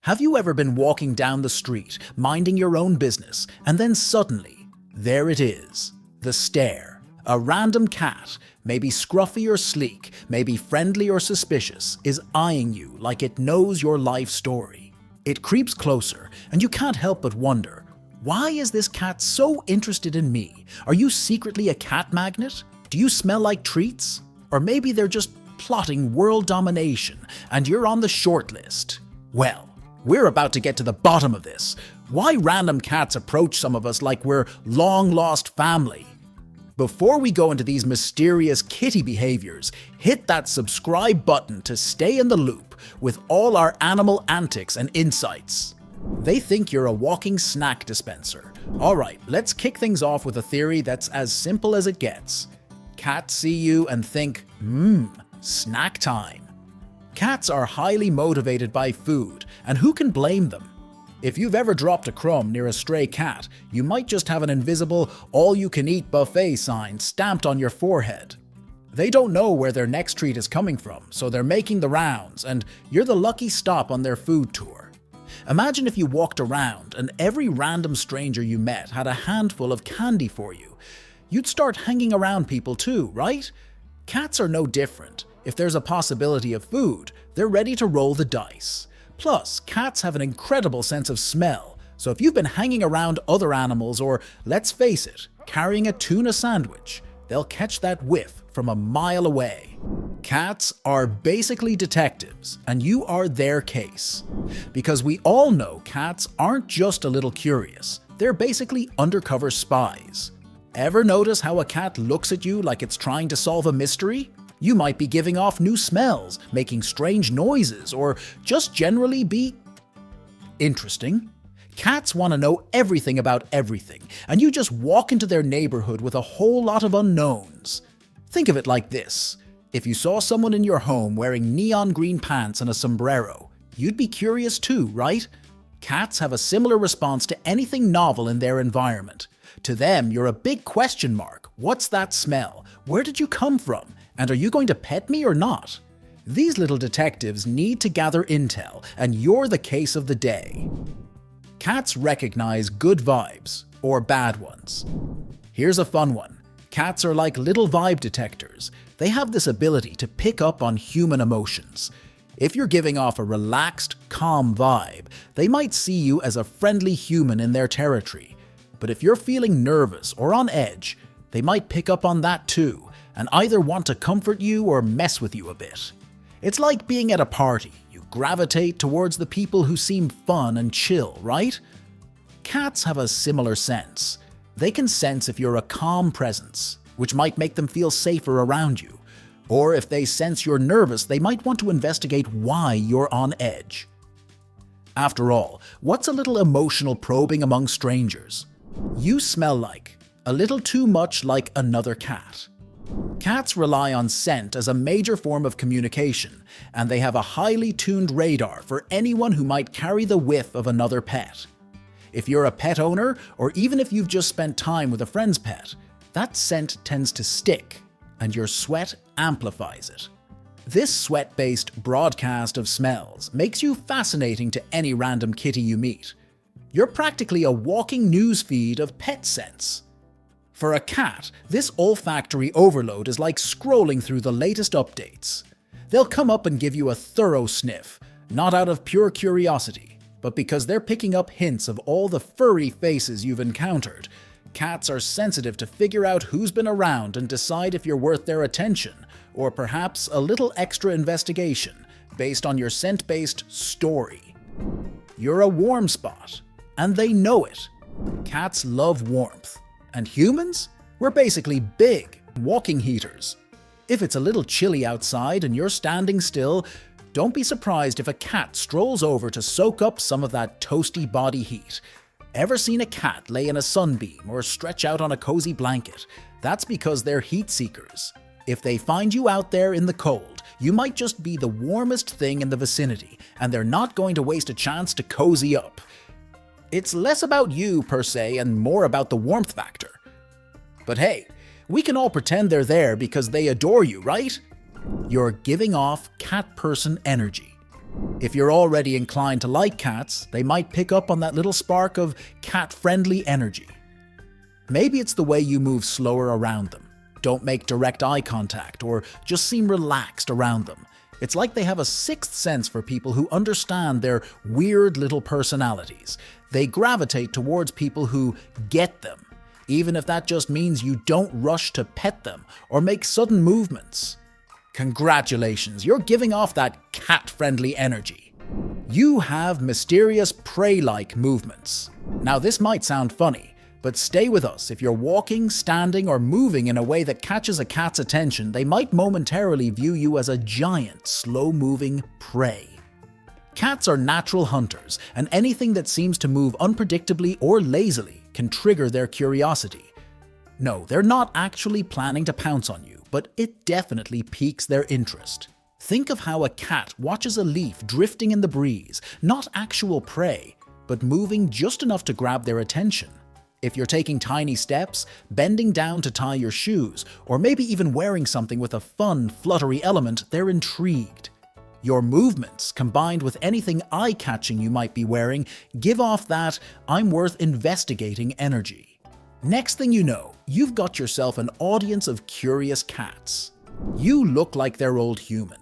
Have you ever been walking down the street, minding your own business, and then suddenly, there it is, the stare. A random cat, maybe scruffy or sleek, maybe friendly or suspicious, is eyeing you like it knows your life story. It creeps closer, and you can't help but wonder, why is this cat so interested in me? Are you secretly a cat magnet? Do you smell like treats? Or maybe they're just plotting world domination, and you're on the short list. Well, we're about to get to the bottom of this. Why random cats approach some of us like we're long-lost family. Before we go into these mysterious kitty behaviors, hit that subscribe button to stay in the loop with all our animal antics and insights. They think you're a walking snack dispenser. Alright, let's kick things off with a theory that's as simple as it gets. Cats see you and think, snack time. Cats are highly motivated by food, and who can blame them? If you've ever dropped a crumb near a stray cat, you might just have an invisible all-you-can-eat buffet sign stamped on your forehead. They don't know where their next treat is coming from, so they're making the rounds, and you're the lucky stop on their food tour. Imagine if you walked around and every random stranger you met had a handful of candy for you. You'd start hanging around people too, right? Cats are no different. If there's a possibility of food, they're ready to roll the dice. Plus, cats have an incredible sense of smell, so if you've been hanging around other animals or, let's face it, carrying a tuna sandwich, they'll catch that whiff from a mile away. Cats are basically detectives, and you are their case. Because we all know cats aren't just a little curious, they're basically undercover spies. Ever notice how a cat looks at you like it's trying to solve a mystery? You might be giving off new smells, making strange noises, or just generally be interesting. Cats want to know everything about everything, and you just walk into their neighborhood with a whole lot of unknowns. Think of it like this. If you saw someone in your home wearing neon green pants and a sombrero, you'd be curious too, right? Cats have a similar response to anything novel in their environment. To them, you're a big question mark. What's that smell? Where did you come from? And are you going to pet me or not? These little detectives need to gather intel, and you're the case of the day. Cats recognize good vibes, or bad ones. Here's a fun one. Cats are like little vibe detectors. They have this ability to pick up on human emotions. If you're giving off a relaxed, calm vibe, they might see you as a friendly human in their territory. But if you're feeling nervous or on edge, they might pick up on that too, and either want to comfort you or mess with you a bit. It's like being at a party. You gravitate towards the people who seem fun and chill, right? Cats have a similar sense. They can sense if you're a calm presence, which might make them feel safer around you. Or if they sense you're nervous, they might want to investigate why you're on edge. After all, what's a little emotional probing among strangers? You smell like, a little too much like another cat. Cats rely on scent as a major form of communication, and they have a highly tuned radar for anyone who might carry the whiff of another pet. If you're a pet owner, or even if you've just spent time with a friend's pet, that scent tends to stick, and your sweat amplifies it. This sweat-based broadcast of smells makes you fascinating to any random kitty you meet. You're practically a walking news feed of pet scents. For a cat, this olfactory overload is like scrolling through the latest updates. They'll come up and give you a thorough sniff, not out of pure curiosity, but because they're picking up hints of all the furry faces you've encountered. Cats are sensitive to figure out who's been around and decide if you're worth their attention, or perhaps a little extra investigation based on your scent-based story. You're a warm spot, and they know it. Cats love warmth. And humans? We're basically big walking heaters. If it's a little chilly outside and you're standing still, don't be surprised if a cat strolls over to soak up some of that toasty body heat. Ever seen a cat lay in a sunbeam or stretch out on a cozy blanket? That's because they're heat seekers. If they find you out there in the cold, you might just be the warmest thing in the vicinity, and they're not going to waste a chance to cozy up. It's less about you per se and more about the warmth factor. But hey, we can all pretend they're there because they adore you, right? You're giving off cat person energy. If you're already inclined to like cats, they might pick up on that little spark of cat-friendly energy. Maybe it's the way you move slower around them, don't make direct eye contact, or just seem relaxed around them. It's like they have a sixth sense for people who understand their weird little personalities. They gravitate towards people who get them, even if that just means you don't rush to pet them or make sudden movements. Congratulations, you're giving off that cat-friendly energy. You have mysterious prey-like movements. Now this might sound funny, but stay with us. If you're walking, standing, or moving in a way that catches a cat's attention, they might momentarily view you as a giant, slow-moving prey. Cats are natural hunters, and anything that seems to move unpredictably or lazily can trigger their curiosity. No, they're not actually planning to pounce on you, but it definitely piques their interest. Think of how a cat watches a leaf drifting in the breeze, not actual prey, but moving just enough to grab their attention. If you're taking tiny steps, bending down to tie your shoes, or maybe even wearing something with a fun, fluttery element, they're intrigued. Your movements, combined with anything eye-catching you might be wearing, give off that "I'm worth investigating" energy. Next thing you know, you've got yourself an audience of curious cats. You look like their old human.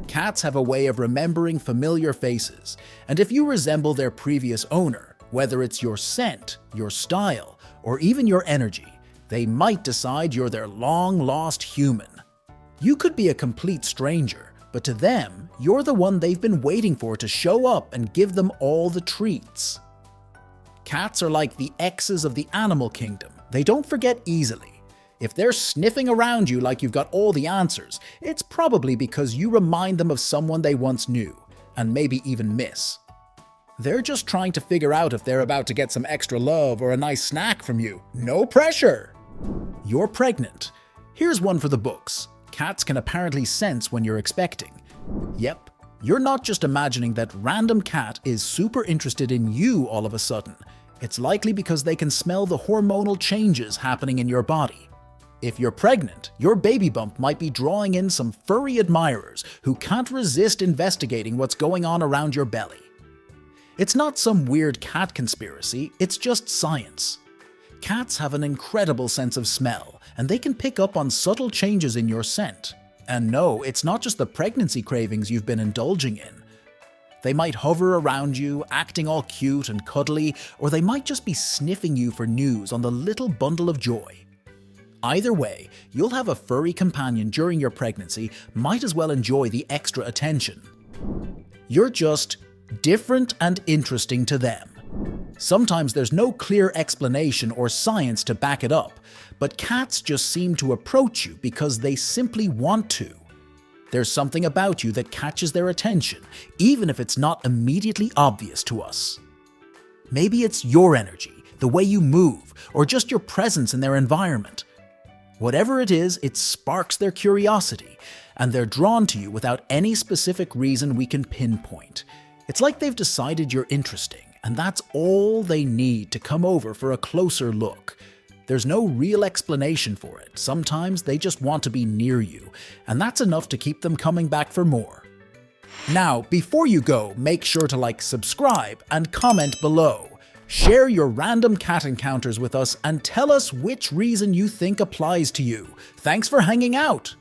Cats have a way of remembering familiar faces, and if you resemble their previous owner, whether it's your scent, your style, or even your energy, they might decide you're their long-lost human. You could be a complete stranger, but to them, you're the one they've been waiting for to show up and give them all the treats. Cats are like the exes of the animal kingdom. They don't forget easily. If they're sniffing around you like you've got all the answers, it's probably because you remind them of someone they once knew, and maybe even miss. They're just trying to figure out if they're about to get some extra love or a nice snack from you. No pressure! You're pregnant. Here's one for the books. Cats can apparently sense when you're expecting. Yep, you're not just imagining that random cat is super interested in you all of a sudden. It's likely because they can smell the hormonal changes happening in your body. If you're pregnant, your baby bump might be drawing in some furry admirers who can't resist investigating what's going on around your belly. It's not some weird cat conspiracy, it's just science. Cats have an incredible sense of smell, and they can pick up on subtle changes in your scent. And no, it's not just the pregnancy cravings you've been indulging in. They might hover around you, acting all cute and cuddly, or they might just be sniffing you for news on the little bundle of joy. Either way, you'll have a furry companion during your pregnancy, might as well enjoy the extra attention. You're just different and interesting to them. Sometimes there's no clear explanation or science to back it up, but cats just seem to approach you because they simply want to. There's something about you that catches their attention, even if it's not immediately obvious to us. Maybe it's your energy, the way you move, or just your presence in their environment. Whatever it is, it sparks their curiosity, and they're drawn to you without any specific reason we can pinpoint. It's like they've decided you're interesting, and that's all they need to come over for a closer look. There's no real explanation for it. Sometimes they just want to be near you, and that's enough to keep them coming back for more. Now, before you go, make sure to subscribe, and comment below. Share your random cat encounters with us and tell us which reason you think applies to you. Thanks for hanging out!